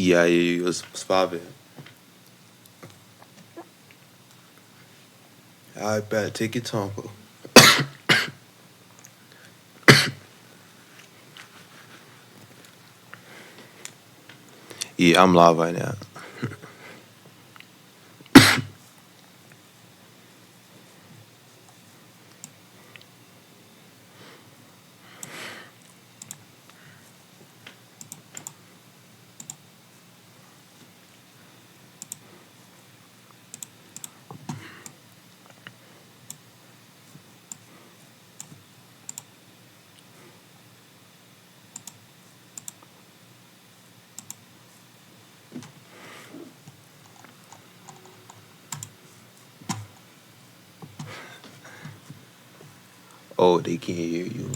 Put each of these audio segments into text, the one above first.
Yeah, yeah, what's poppin'? Alright, bet. Take your time, bro. Yeah, I'm live right now. Oh, they can't hear you.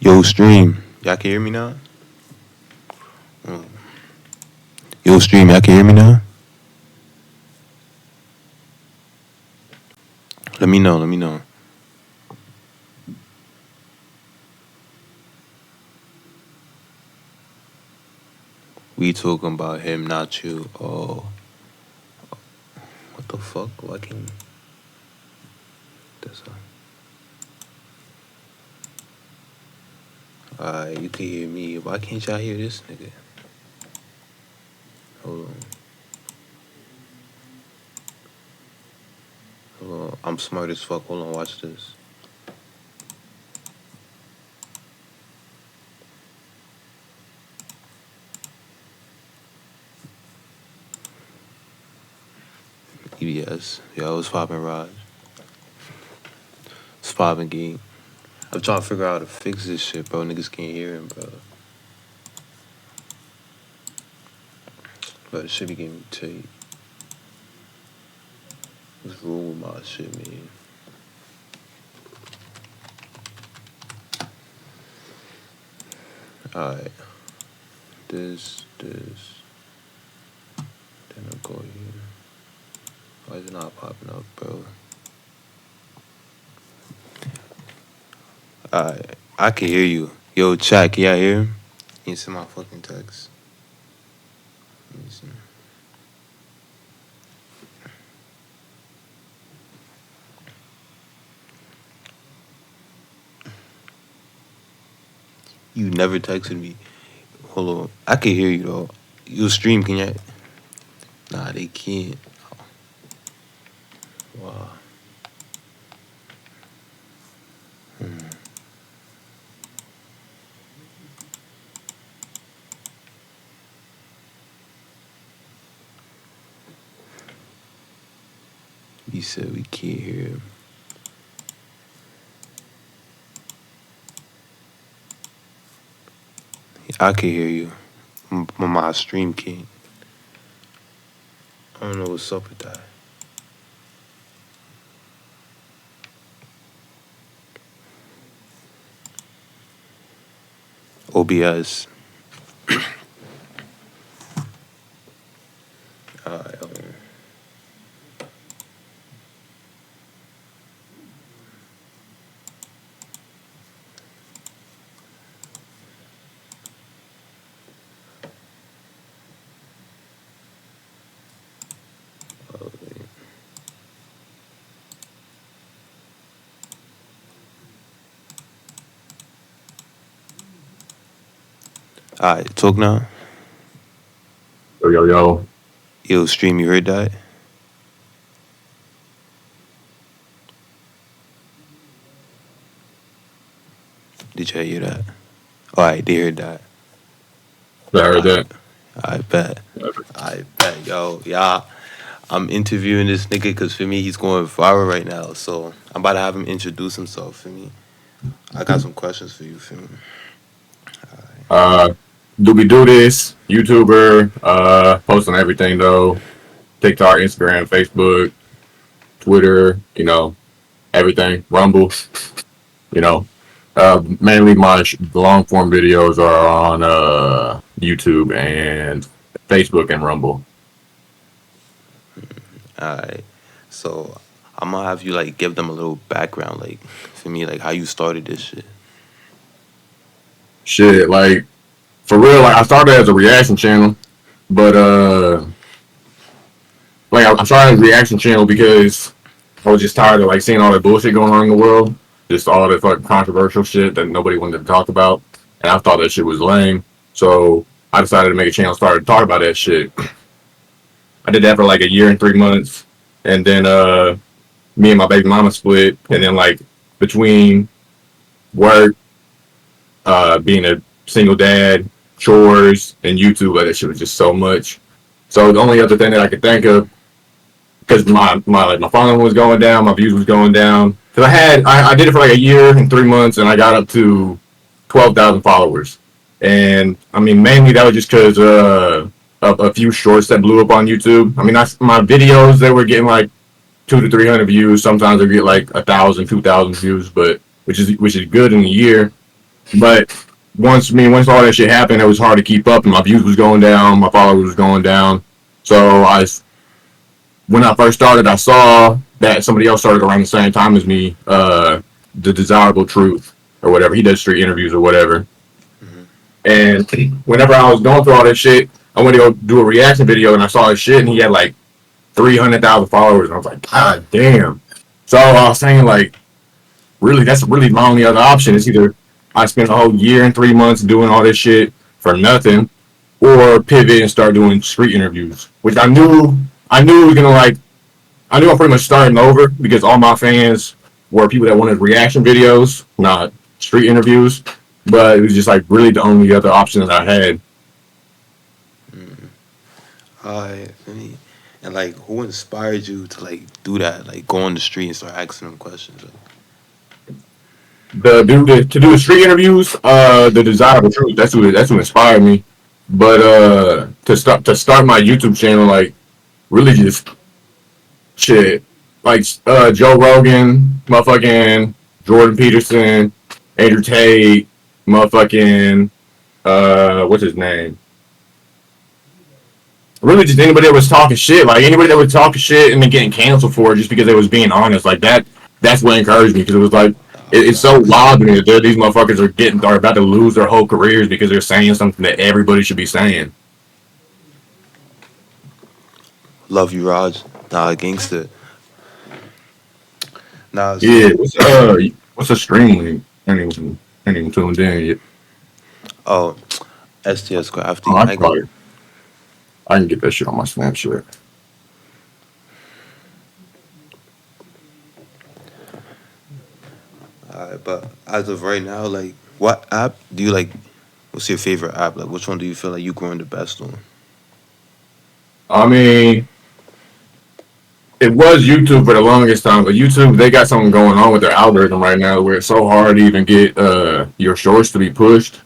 Yo, stream. Y'all can hear me now? Mm. Yo, stream. Y'all can hear me now? Let me know. Let me know. We talking about him, not you. Oh, what the fuck? Why can't this? Alright, you can hear me. Why can't y'all hear this nigga? Hold on. Hold on. I'm smart as fuck. Hold on. Watch this. EBS. Yo, it's poppin', Raj. It's poppin', gang. I'm trying to figure out how to fix this shit, bro. Niggas can't hear him, bro. But it should be getting me tight. What's wrong with my shit, man? Alright. This. Then I'll go here. Why is it not popping up, bro? Alright. I can hear you. Yo, chat, can y'all hear him? You see my fucking text. Let me see. You never texted me. Hold on. I can hear you, though. You stream, can you? Nah, they can't. Wow. You said we can't hear him. I can hear you. My stream can't. I don't know what's up with that. OBS. Alright, Alright, talk now. Yo. Yo, Stream, you heard that? Did you hear that? Alright, they heard that. I heard I that. I bet. I bet. Yo, yeah. I'm interviewing this nigga because for me, he's going viral right now. So I'm about to have him introduce himself for me. I got some questions for you, for me. Uh, DoobyDoDis, YouTuber, posting everything though. TikTok, Instagram, Facebook, Twitter, everything. Rumble, you know. Mainly my long form videos are on YouTube and Facebook and Rumble. Alright. So I'm gonna have you like give them a little background, like for me, like how you started this shit. Shit, like for real, like I started as a reaction channel, but like I started as a reaction channel because I was just tired of like seeing all that bullshit going on in the world, just all that fucking controversial shit that nobody wanted to talk about, and I thought that shit was lame. So I decided to make a channel, started talking about that shit. I did that for like a year and 3 months, and then me and my baby mama split, and then like between work, being a single dad, chores, and YouTube, like that shit was just so much. So the only other thing that I could think of, because my following was going down, my views was going down. Because I did it for like a year and 3 months, and I got up to 12,000 followers. And I mean, mainly that was just because a few shorts that blew up on YouTube. I mean, my videos, they were getting like 200 to 300 views. Sometimes they get like 1,000, 2,000 views, but which is good in a year. But once all that shit happened, it was hard to keep up, and my views was going down, my followers was going down. So when I first started, I saw that somebody else started around the same time as me, the Desirable Truth or whatever. He does street interviews or whatever. Hmm. And whenever I was going through all this shit, I went to go do a reaction video, and I saw his shit, and he had like 300,000 followers, and I was like, God damn. So I was saying, like, really, that's really my only other option. Is either I spend a whole year and 3 months doing all this shit for nothing, or pivot and start doing street interviews, which I knew it was gonna like. I knew I'm pretty much starting over because all my fans were people that wanted reaction videos, not street interviews. But it was just like really the only other option that I had. Mm. Alright, for me. And like, who inspired you to like do that? Like, go on the street and start asking them questions. Like, To do the street interviews, the Desirable Truth. That's what inspired me. But to start my YouTube channel, like really just shit, like Joe Rogan, motherfucking Jordan Peterson, Andrew Tate, motherfucking what's his name? Really just anybody that was talking shit, like anybody that was talking shit and then getting canceled for it just because they was being honest, like that. That's what encouraged me because it was like it's so facts. wild to me that these motherfuckers are about to lose their whole careers because they're saying something that everybody should be saying. Love you, Raj. Nah, gangster. Nah, Yeah, so what's a stream link? I ain't even tuned in yet. oh, Oh, STSKrafty. I can probably I can get that shit on my Snapchat. But as of right now, like, what app do you like? What's your favorite app? Like, which one do you feel like you growing the best on? I mean, it was YouTube for the longest time, but YouTube they got something going on with their algorithm right now where it's so hard to even get your shorts to be pushed.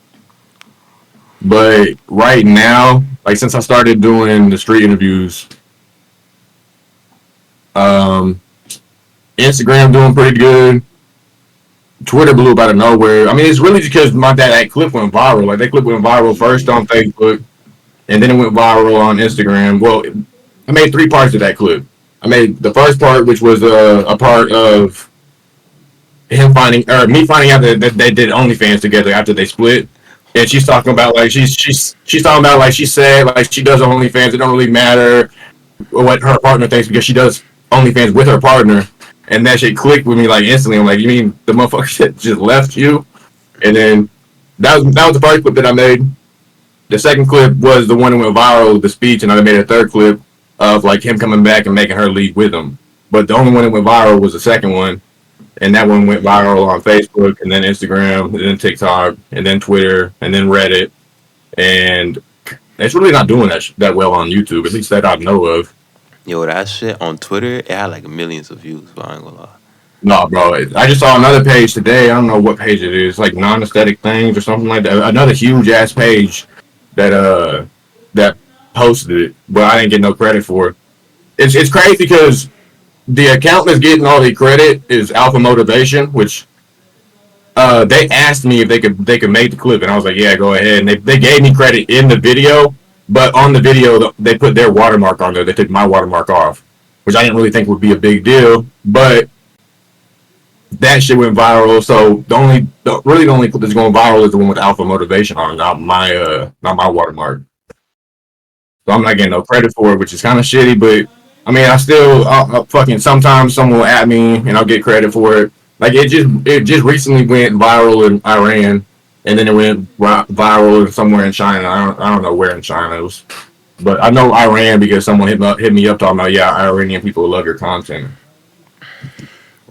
But right now, like since I started doing the street interviews, um, Instagram doing pretty good. Twitter blew up out of nowhere. I mean, it's really just because that clip went viral. Like that clip went viral first on Facebook, and then it went viral on Instagram. Well, I made three parts of that clip. I made the first part, which was a part of him finding or me finding out that they did OnlyFans together after they split. And she's talking about like she's talking about like she said like she does OnlyFans. It don't really matter what her partner thinks because she does OnlyFans with her partner. And that shit clicked with me like instantly. I'm like, you mean the motherfucker that just left you? And then that was the first clip that I made. The second clip was the one that went viral, the speech, and I made a third clip. of like him coming back and making her leave with him. But the only one that went viral was the second one, and that one went viral on Facebook, and then Instagram, and then TikTok, and then Twitter, and then Reddit, and it's really not doing that well on YouTube, at least that I know of. Yo, that shit on Twitter, it had like millions of views, but I ain't gonna lie. No, bro. I just saw another page today. I don't know what page it is, like non-aesthetic things or something like that. Another huge ass page that posted it, but I didn't get no credit for it. It's crazy because the account that's getting all the credit is Alpha Motivation, which they asked me if they could make the clip, and I was like, yeah, go ahead. And they gave me credit in the video, but on the video they put their watermark on there. They took my watermark off, which I didn't really think would be a big deal, but that shit went viral. So the only clip that's going viral is the one with Alpha Motivation on it, not my watermark. So I'm not getting no credit for it, which is kind of shitty. But I mean, I'll fucking sometimes someone will at me and I'll get credit for it. Like it just recently went viral in Iran, and then it went viral somewhere in China. I don't know where in China it was, but I know Iran because someone hit me up talking about, yeah, Iranian people love your content,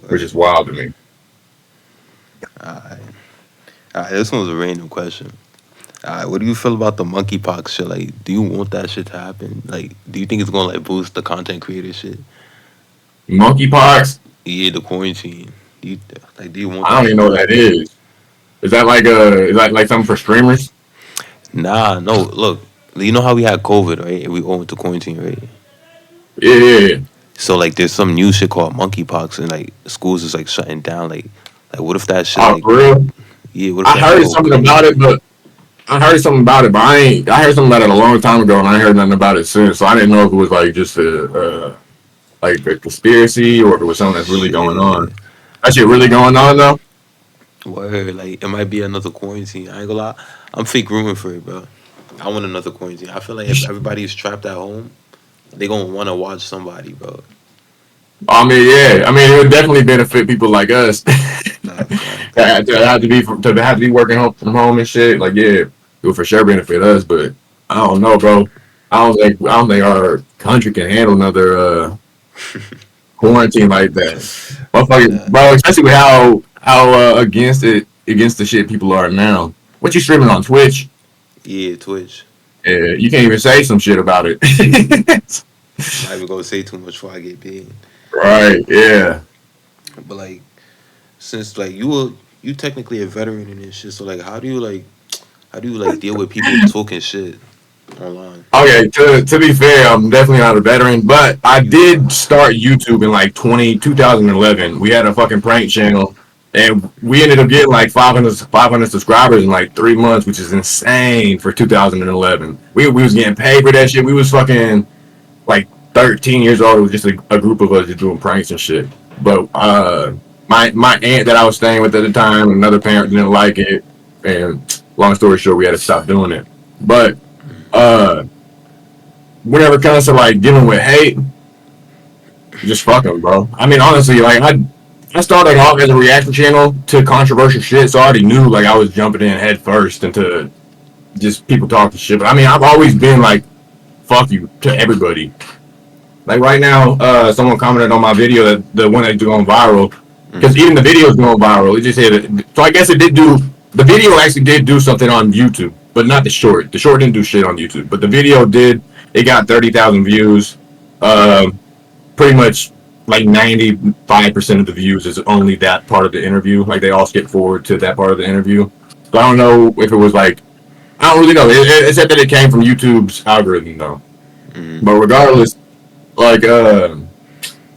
which is wild to me. Alright, this one was a random question. What do you feel about the monkeypox shit? Like, do you want that shit to happen? Like, do you think it's gonna like boost the content creator shit? Monkeypox? Yeah, the quarantine. Do you want? I don't even know what that is. Is that like something for streamers? Nah, no. Look, you know how we had COVID, right? And we all went to quarantine, right? Yeah. So like, there's some new shit called monkeypox, and like schools is like shutting down. Like what if that shit? Oh, for real? Yeah. What if I heard something about it, but I heard something about it, but I heard something about it a long time ago, and I ain't heard nothing about it since. So I didn't know if it was like just a conspiracy or if it was something that's really going on. That shit really going on though? Word, like it might be another quarantine. I ain't gonna lie, I'm fake rooming for it, bro. I want another quarantine. I feel like if everybody is trapped at home, they gonna want to watch somebody, bro. I mean, yeah. I mean, it would definitely benefit people like us Nah, to have to be working from home and shit. Like, yeah, it would for sure benefit us. But I don't know, bro. I don't think our country can handle another quarantine like that. Motherfucker, bro. Especially with how against the shit people are now. What you streaming on Twitch? yeah, Twitch. Yeah, you can't even say some shit about it. I'm not even gonna say too much before I get paid. Right? Yeah. But like, since like you technically a veteran in this shit, so like, how do you deal with people talking shit online? Okay, to be fair, I'm definitely not a veteran, but I did start YouTube in like 2011. We had a fucking prank channel, and we ended up getting like 500 subscribers in like 3 months, which is insane for 2011. We was getting paid for that shit. We was fucking like 13 years old. It was just a group of us just doing pranks and shit. But my aunt that I was staying with at the time, another parent didn't like it, and long story short, we had to stop doing it. But whenever it comes to like dealing with hate, just fuck them, bro. I mean, honestly, like I started off as a reaction channel to controversial shit, so I already knew like I was jumping in head first into just people talking shit. But I mean, I've always been like, fuck you to everybody. Like right now, someone commented on my video, that the one that's going viral, because even the video is going viral. It just hit it. So I guess the video actually did do something on YouTube, but not the short. The short didn't do shit on YouTube, but the video did. It got 30,000 views. Pretty much like 95% of the views is only that part of the interview. Like they all skip forward to that part of the interview. So I don't know if it was like, I don't really know. It said that it came from YouTube's algorithm though. But regardless, like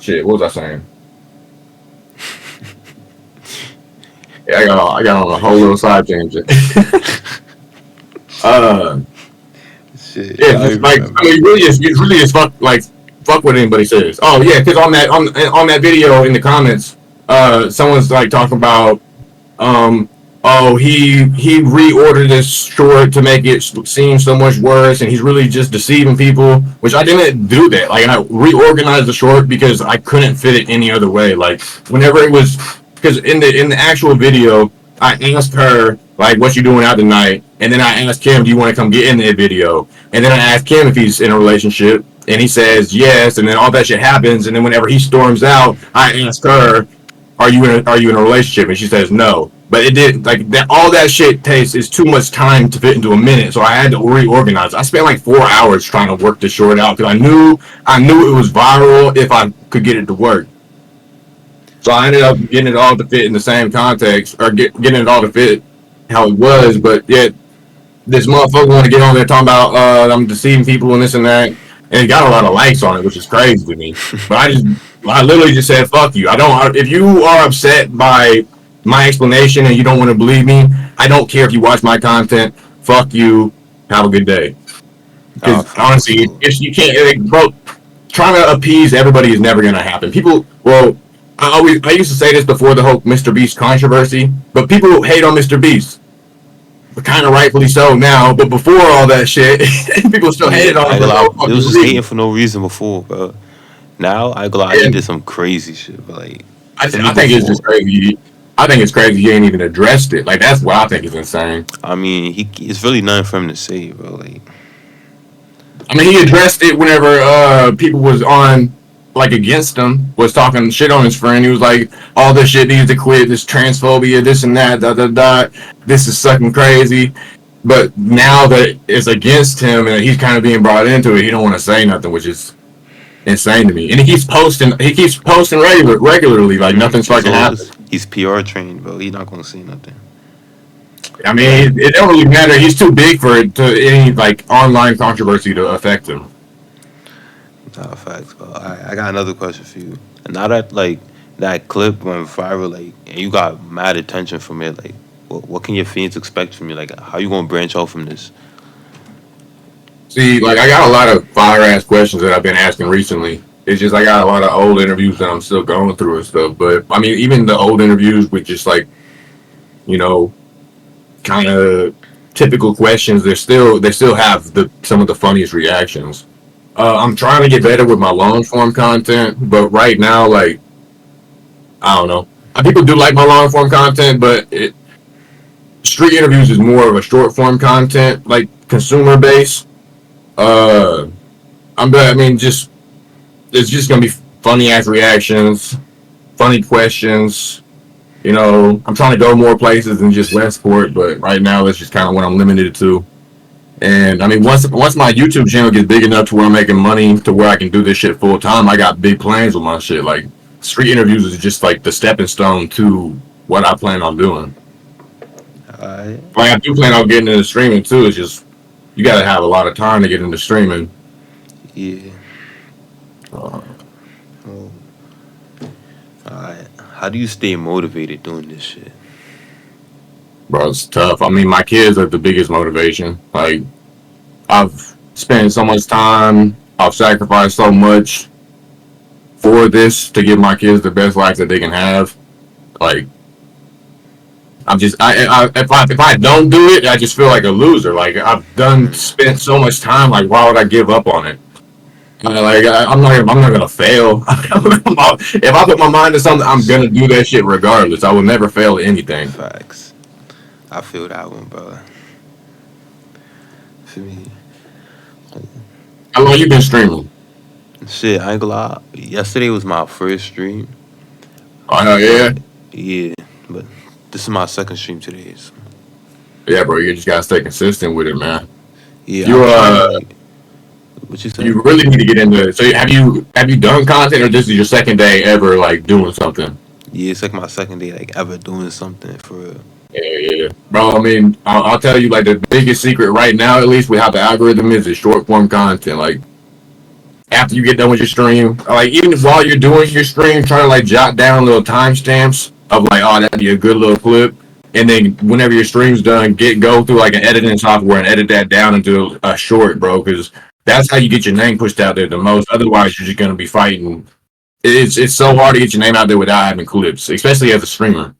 shit, what was I saying? Yeah, I got on a whole little side tangent. Shit, Yeah, it's like I mean, really just fuck what anybody says. Oh yeah, because on that video in the comments, someone's like talking about oh he reordered this short to make it seem so much worse, and he's really just deceiving people. Which I didn't do that. Like I reorganized the short because I couldn't fit it any other way. Like whenever it was, because in the actual video, I asked her like, what you doing out tonight? And then I asked him, do you want to come get in the video? And then I asked him if he's in a relationship. And he says yes, and then all that shit happens, and then whenever he storms out, I ask her, are you in a relationship? And she says no. But it did like that. All that shit takes is too much time to fit into a minute, so I had to reorganize. I spent like 4 hours trying to work this short out because I knew it was viral if I could get it to work. So I ended up getting it all to fit in the same context, or getting it all to fit how it was. But yet this motherfucker want to get on there talking about I'm deceiving people and this and that, and it got a lot of likes on it, which is crazy to me. But I literally just said fuck you. I don't. If you are upset by my explanation and you don't want to believe me, I don't care if you watch my content. Fuck you. Have a good day. Nah, Because facts, honestly, bro. if you can't, like, bro, trying to appease everybody is never gonna happen. People, well, I used to say this before the whole Mr. Beast controversy, but people hate on Mr. Beast, kind of rightfully so now. But before all that shit, people still hated Yeah, on I him ain't for gonna no lie. It was fucking just hating reason. for no reason before, bro. Now I ain't gonna lie. He did And some crazy shit, but like to me I think it's before, just crazy. I think it's crazy he ain't even addressed it. Like that's what I think is insane. I mean, it's really nothing for him to say, bro. Like, I mean, he addressed it whenever people was on like against him, was talking shit on his friend. He was like, "All this shit needs to quit. This transphobia, this and that, da da da. This is sucking crazy." But now that it's against him and he's kind of being brought into it, he don't want to say nothing, which is insane to me. And he keeps posting. He keeps posting regularly, like nothing's it's fucking all happened. he's PR trained, bro. He not gonna say nothing. I But mean, it don't really matter. He's too big for it to any like online controversy to affect him. nah, facts, bro. I got another question for you. And now that like that clip went viral, like, and you got mad attention from it, like, what can your fans expect from you? Like, how you gonna branch out from this? See, like I got a lot of fire ass questions that I've been asking recently. It's just I got a lot of old interviews that I'm still going through and stuff. But I mean, even the old interviews with just like you know, kind of typical questions, they still have the some of the funniest reactions. I'm trying to get better with my long form content, but right now, like I don't know, people do like my long form content, but street interviews is more of a short form content, like consumer base. Uh, I mean, just it's just gonna be funny ass reactions, funny questions. I'm trying to go more places than just Westport, but right now that's just kind of what I'm limited to. And I mean, once my YouTube channel gets big enough to where I'm making money to where I can do this shit full time, I got big plans with my shit. Like street interviews is just like the stepping stone to what I plan on doing. Alright, Like I do plan on getting into streaming too. It's just you got to have a lot of time to get into streaming. yeah. Uh, Oh, alright. How do you stay motivated doing this shit? bro, it's tough. I mean, my kids are the biggest motivation. Like I've spent so much time, I've sacrificed so much for this to give my kids the best life that they can have. Like I'm just if I don't do it, I just feel like a loser. Like I've done Mm, spent so much time. Like why would I give up on it? I'm not gonna fail. If I put my mind to something, I'm facts, gonna do that shit regardless. I will never fail at anything. facts. I feel that one, bro. For me, How long you been streaming? shit. I ain't gonna lie. Yesterday was my first stream, Oh hell yeah, but yeah, but this is my second stream today. So, yeah, bro. You just gotta stay consistent with it, man. yeah, You I'm trying to like. What you said? you really need to get into it. So have you done content or this is your second day ever like doing something? Yeah, it's like my second day like ever doing something for real. Yeah, yeah, bro. I mean, I'll tell you like the biggest secret right now, at least with how the algorithm is short form content. Like after you get done with your stream, like even while you're doing your stream, try to like jot down little timestamps of like, oh, that'd be a good little clip. And then whenever your stream's done, go through like an editing software and edit that down into a short, bro. Because that's how you get your name pushed out there the most. Otherwise, you're just gonna be fighting. It's so hard to get your name out there without having clips, especially as a streamer.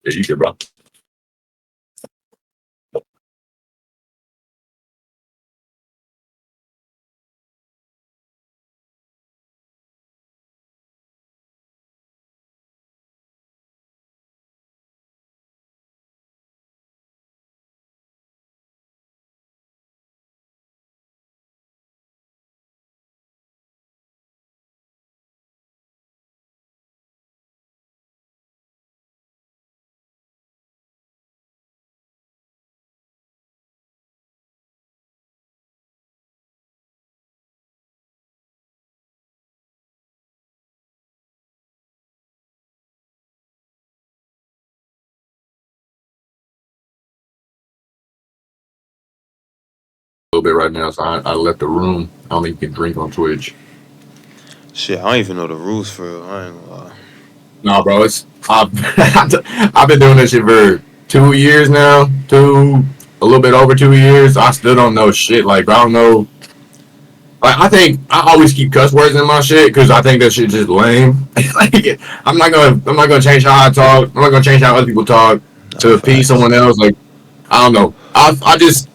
Yeah, you good, bro. little bit right now, so I left the room. I don't think you can drink on Twitch. Shit, I don't even know the rules for it. I ain't gonna lie. No, bro, it's I've been doing this shit for 2 years now, a little bit over 2 years. I still don't know shit. Like I don't know. Like I think I always keep cuss words in my shit because I think that shit just lame. Like I'm not gonna change how I talk. I'm not gonna change how other people talk Nah, to appease facts. someone else. Like I don't know. I just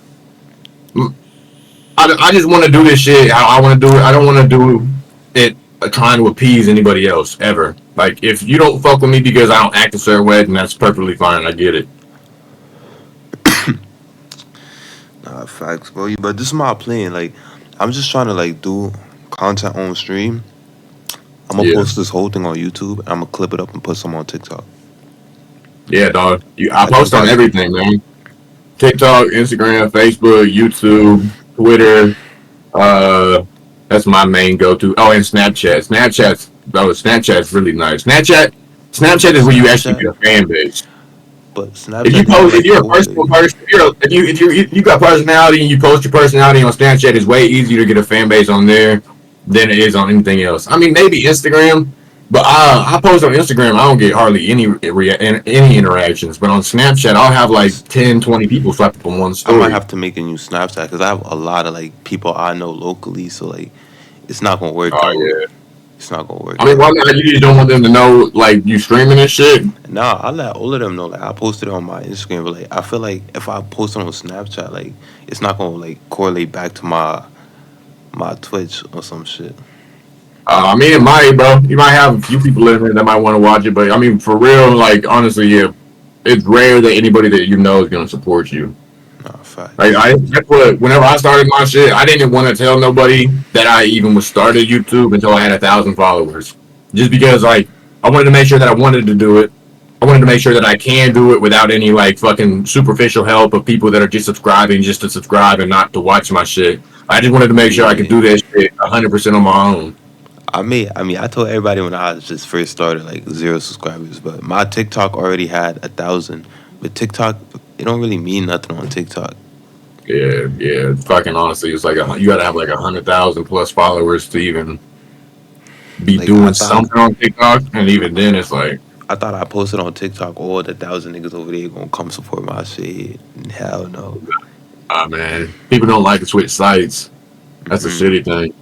want to do this shit how I want to do it. I don't want to do it trying to appease anybody else ever. Like if you don't fuck with me because I don't act a certain way, then that's perfectly fine. I get it. Nah, facts, bro. But this is my plan. Like, I'm just trying to like do content on stream. I'm gonna Yeah, post this whole thing on YouTube. I'm gonna clip it up and put some on TikTok. yeah, dog. I I think post on that's everything, man. TikTok, Instagram, Facebook, YouTube, Twitter. Uh, that's my main go-to. Oh, and Snapchat. Snapchat's really nice. Snapchat but is where you actually Snapchat. get a fan base. But If you Snapchat don't post, if like you're a post personal it. person, if you got personality and you post your personality on Snapchat, it's way easier to get a fan base on there than it is on anything else. I mean, maybe Instagram, but I post on Instagram, I don't get hardly any interactions. But on Snapchat, I'll have like 10, 20 people swipe up on one I might story. have to make a new Snapchat because I have a lot of like people I know locally. So like, it's not gonna work Oh out. yeah. It's not gonna I work mean, out. why not? You just don't want them to know like you streaming and shit. Nah, I let all of them know. Like, I posted it on my Instagram, but like, I feel like if I post it on Snapchat, like, it's not gonna like correlate back to my Twitch or some shit. I mean, it might, bro. You might have a few people in there that might want to watch it, but I mean, for real, like honestly, yeah, it's rare that anybody that you know is gonna support you. Nah, Like facts. that's what. Whenever I started my shit, I didn't want to tell nobody that I even was started YouTube until I had 1,000 followers. Just because, like, I wanted to make sure that I wanted to do it. I wanted to make sure that I can do it without any like fucking superficial help of people that are just subscribing just to subscribe and not to watch my shit. I just wanted to make sure I could Yeah. do that shit 100% on my own. I told everybody when I just first started, like 0 subscribers, but my TikTok already had 1,000. But TikTok, it don't really mean nothing on TikTok. Yeah, yeah. Fucking honestly, it's like you gotta have like 100,000 plus followers to even be Like, doing something on TikTok, and even then, it's like, I thought I posted on TikTok, all the 1,000 niggas over there gonna come support my shit. Hell no. ah man, people don't like to switch sites. That's a Mm-mm. shitty thing.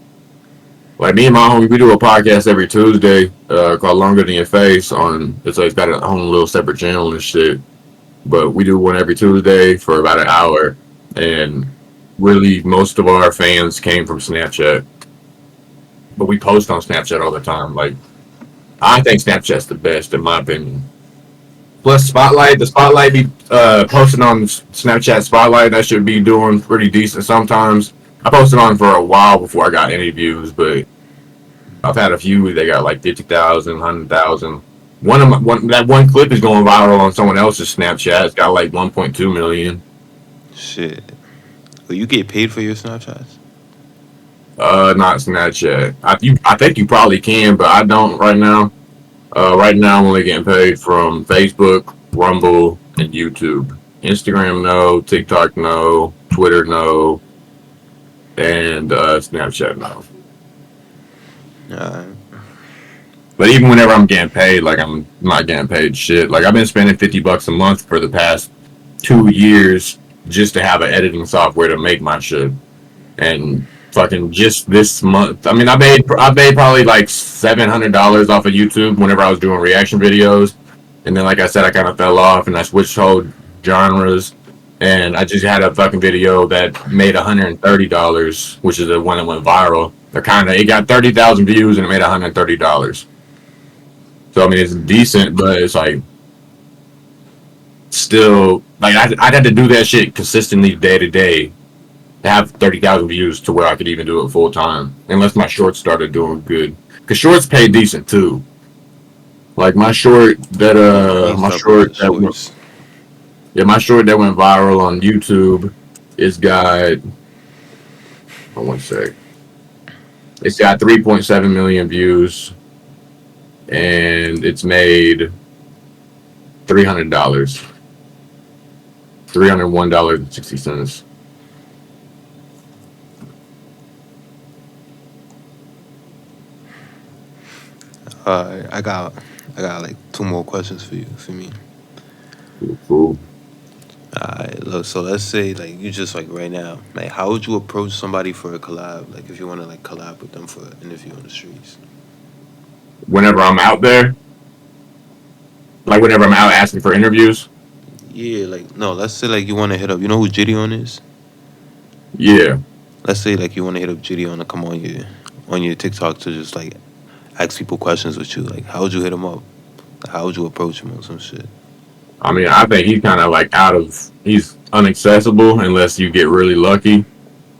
Like me and my homie, we do a podcast every Tuesday called Longer Than Your Face. It's got a own little separate channel and shit. But we do one every Tuesday for about an hour, and really most of our fans came from Snapchat. But we post on Snapchat all the time. Like I think Snapchat's the best in my opinion. Plus the Spotlight be posted on Snapchat Spotlight. That should be doing pretty decent sometimes. I posted on for a while before I got any views, but I've had a few that got like 50,000, 100,000. That one clip is going viral on someone else's Snapchat. It's got like 1.2 million. Shit. Well, you get paid for your Snapchats? Not Snapchat. I think you probably can, but I don't right now. Right now I'm only getting paid from Facebook, Rumble, and YouTube. Instagram no, TikTok no, Twitter no, and Snapchat no. Uh, But even whenever I'm getting paid, like I'm not getting paid shit. Like I've been spending $50 a month for the past 2 years just to have an editing software to make my shit. And fucking just this month, I mean, I made probably like $700 off of YouTube whenever I was doing reaction videos. And then, like I said, I kind of fell off and I switched whole genres. And I just had a fucking video that made $130, which is the one that went viral. It got 30,000 views and it made $130. So I mean, it's decent, but it's like still like I'd have to do that shit consistently day to day to have 30,000 views to where I could even do it full time, unless my shorts started doing good. Cause shorts pay decent too. Like I ain't stuck with the shorts. my short that went viral on YouTube, it's got oh, one sec, it's got 3.7 million views, and it's made $301.60. I got like two more questions for you. For me. Cool. Alright, look. So let's say like you just like right now, like how would you approach somebody for a collab? Like if you want to like collab with them for an interview on the streets. Whenever I'm out there, like whenever I'm out asking for interviews, Yeah, like no. Let's say like you want to hit up. You know who Gideon is? yeah. Let's say like you want to hit up Gideon to come on your TikTok to just like ask people questions with you. Like how would you hit him up? How would you approach him on some shit? I mean, I think he's kind of like he's unaccessible unless you get really lucky.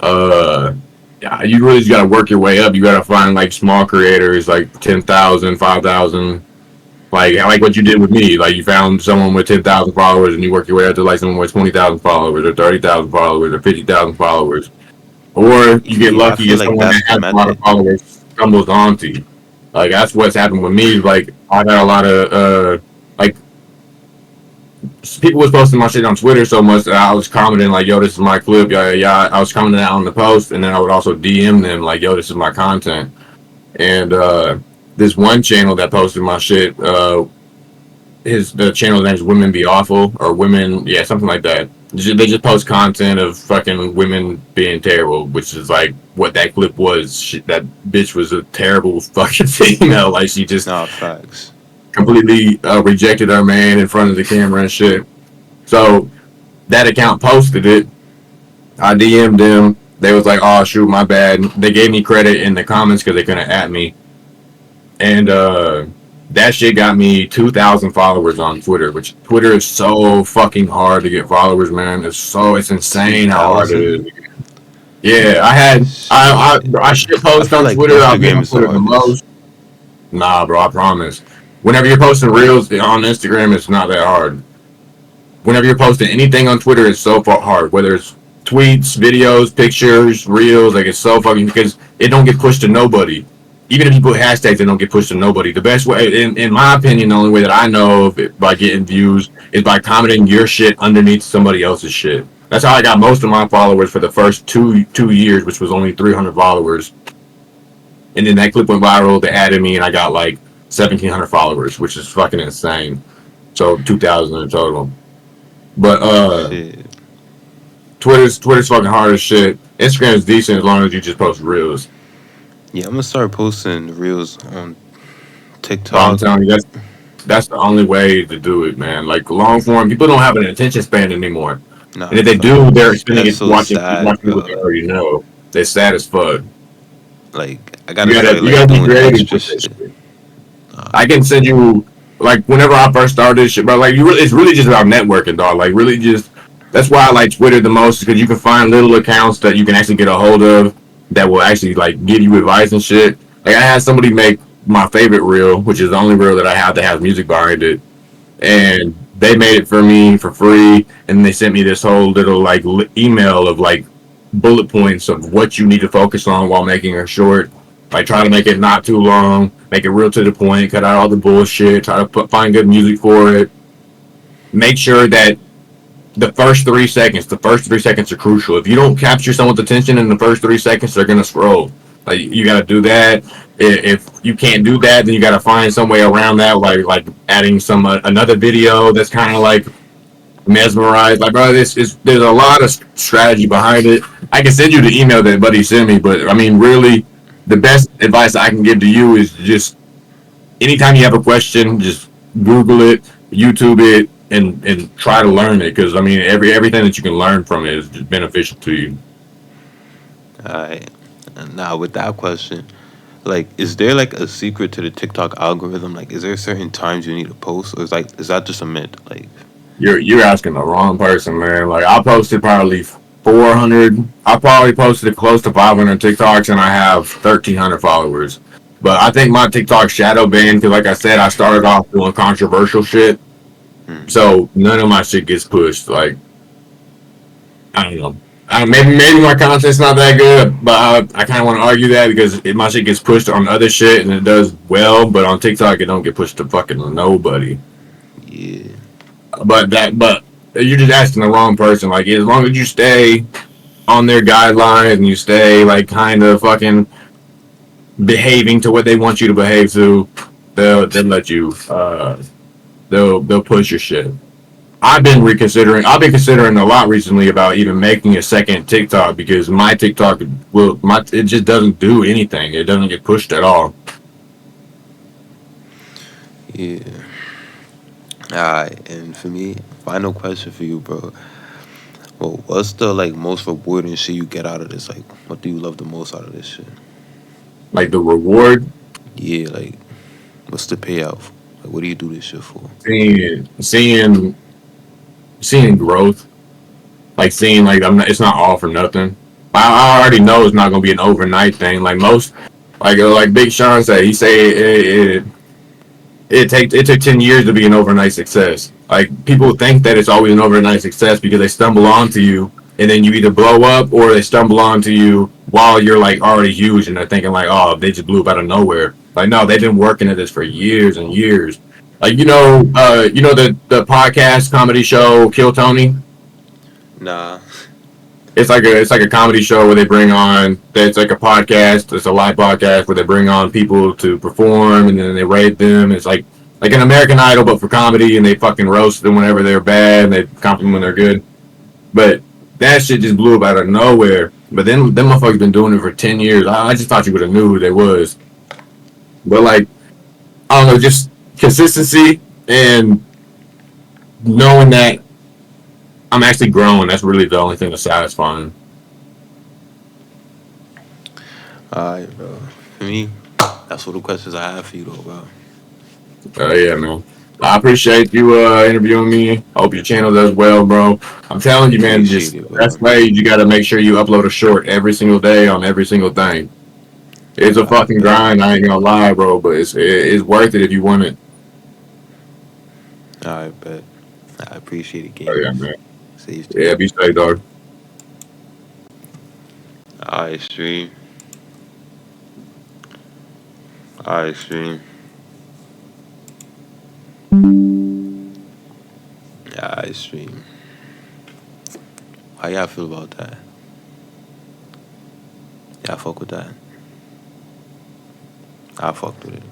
Uh, yeah, you really just gotta work your way up. You gotta find like small creators, like 10,000, 5,000. Like what you did with me. Like you found someone with 10,000 followers, and you work your way up to like someone with 20,000 followers, or 30,000 followers, or 50,000 followers. Or you get Yeah, I lucky feel and like someone that's that the has a lot of method. followers stumbles onto you. Like that's what's happened with me. Like I got a lot of like people was posting my shit on Twitter so much that I was commenting like, "Yo, this is my clip." Yeah, yeah. I was commenting out on the post, and then I would also DM them like, "Yo, this is my content." And this one channel that posted my shit, the channel name's Women Be Awful or Women, yeah, something like that. They just post content of fucking women being terrible, which is like what that clip was. That bitch was a terrible fucking female. Like she just Nah, facts. completely rejected her man in front of the camera and shit. So that account posted it. I DM'd them. They was like, "Oh shoot, my bad." They gave me credit in the comments because they couldn't at me, and that shit got me 2,000 followers on Twitter. Which Twitter is so fucking hard to get followers, man. It's Two insane how hard it thousand. is. Yeah, I Shit. shit I post feel on like Twitter. I'll get Instagram on is the Twitter the hardest. most. Nah, bro, I promise. Whenever you're posting reels on Instagram, it's not that hard. Whenever you're posting anything on Twitter, it's so hard. Whether it's tweets, videos, pictures, reels, like it's so fucking because it don't get pushed to nobody. Even if you put hashtags, it don't get pushed to nobody. The best way, in my opinion, the only way that I know of it, by getting views is by commenting your shit underneath somebody else's shit. That's how I got most of my followers for the first two years, which was only 300 followers. And then that clip went viral. They added me, and I got like 1,700 followers, which is fucking insane. So 2,000 in total. But Shit. Twitter's fucking hard as shit. Instagram is decent as long as you just post reels. Yeah, I'm gonna start posting reels on But I'm TikTok. telling you, that's the only way to do it, man. Like long form, people don't have an attention span anymore. And Nah, if they do, they're facts. spending That's it so watching sad, what they though. already know. They're sad as fuck. Like I gotta start You like gotta be doing creative extra with this shit. shit. Nah, I can send you like whenever I first started this shit, but like it's really just about networking, dog. Like really just that's why I like Twitter the most because you can find little accounts that you can actually get a hold of that will actually like give you advice and shit. Like I had somebody make my favorite reel, which is the only reel that I have that has music behind it, and they made it for me for free, and they sent me this whole little like email of like bullet points of what you need to focus on while making a short. Like try to make it not too long, make it real to the point, cut out all the bullshit, try to find good music for it. Make sure that the first 3 seconds are crucial. If you don't capture someone's attention in the first 3 seconds, they're gonna scroll. Like you gotta do that. If you can't do that, then you gotta find some way around that, like adding some another video that's kind of like mesmerized. Like, bro, there's a lot of strategy behind it. I can send you the email that buddy sent me, but I mean, really, the best advice I can give to you is just anytime you have a question, just Google it, YouTube it, and try to learn it. Because I mean, everything that you can learn from it is just beneficial to you. alright. Now with that question, like, is there like a secret to the TikTok algorithm? Like, is there certain times you need to post, or is that just a myth? Like, You're asking the wrong person, man. Like I posted probably 400. I probably posted close to 500 TikToks, and I have 1,300 followers. But I think my TikTok shadow banned because, like I said, I started off doing controversial shit, hmm, so none of my shit gets pushed. Like I don't know. Maybe my content's not that good, but I kind of want to argue that because my shit gets pushed on other shit and it does well, but on TikTok it don't get pushed to fucking nobody. yeah, But you're just asking the wrong person. Like as long as you stay on their guidelines and you stay like kind of fucking behaving to what they want you to behave to, they'll let you they'll push your shit. I've been considering a lot recently about even making a second TikTok because my TikTok it just doesn't do anything. It doesn't get pushed at all. Yeah. Alright, and for me, final question for you, bro. Well, what's the like most rewarding shit you get out of this? Like, what do you love the most out of this shit? Like the reward, Yeah, like, what's the payout? Like, what do you do this shit for? seeing seeing seeing growth, like seeing like it's not all for nothing. I already know it's not gonna be an overnight thing. Like most, like Big Sean said, he say it took 10 years to be an overnight success. Like people think that it's always an overnight success because they stumble onto you and then you either blow up or they stumble onto you while you're like already huge and they're thinking like, oh, they just blew up out of nowhere. Like no, they've been working at this for years and years. Like the podcast comedy show Kill Tony. Nah. It's like a comedy show where they bring on it's like a podcast. It's a live podcast where they bring on people to perform and then they rate them. It's like an American Idol but for comedy and they fucking roast them whenever they're bad and they compliment when they're good. But that shit just blew up out of nowhere. But then them motherfuckers been doing it for 10 years. I just thought you would have knew who they was. But like I don't know, just consistency and knowing that I'm actually growing. That's really the only thing that's satisfying. Alright, bro. For me, that's all the questions I have for you, though, bro. Yeah, man. I appreciate you interviewing me. I hope your channel does well, bro. I'm telling you, man. Appreciate Just it, bro. best way you got to make sure you upload a short every single day on every single thing. It's a I fucking bet. grind. I ain't gonna lie, bro. But it's worth it if you want it. I bet. I appreciate it, Oh King. yeah, man. Safety. Yeah, be safe, dog. Alright, stream. Alright, stream. Alright, stream. How y'all feel about that? Y'all fuck with that? I fucked with it.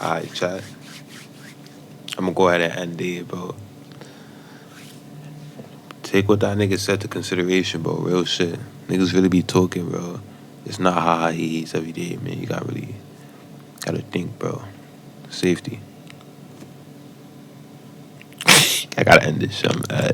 Alright, chat. I'm gonna go ahead and end it, bro. Take what that nigga said to consideration, bro. Real shit. Niggas really be talking, bro. It's not ha ha he he's every day, man. You gotta think, bro. Safety. I gotta end this shit, man.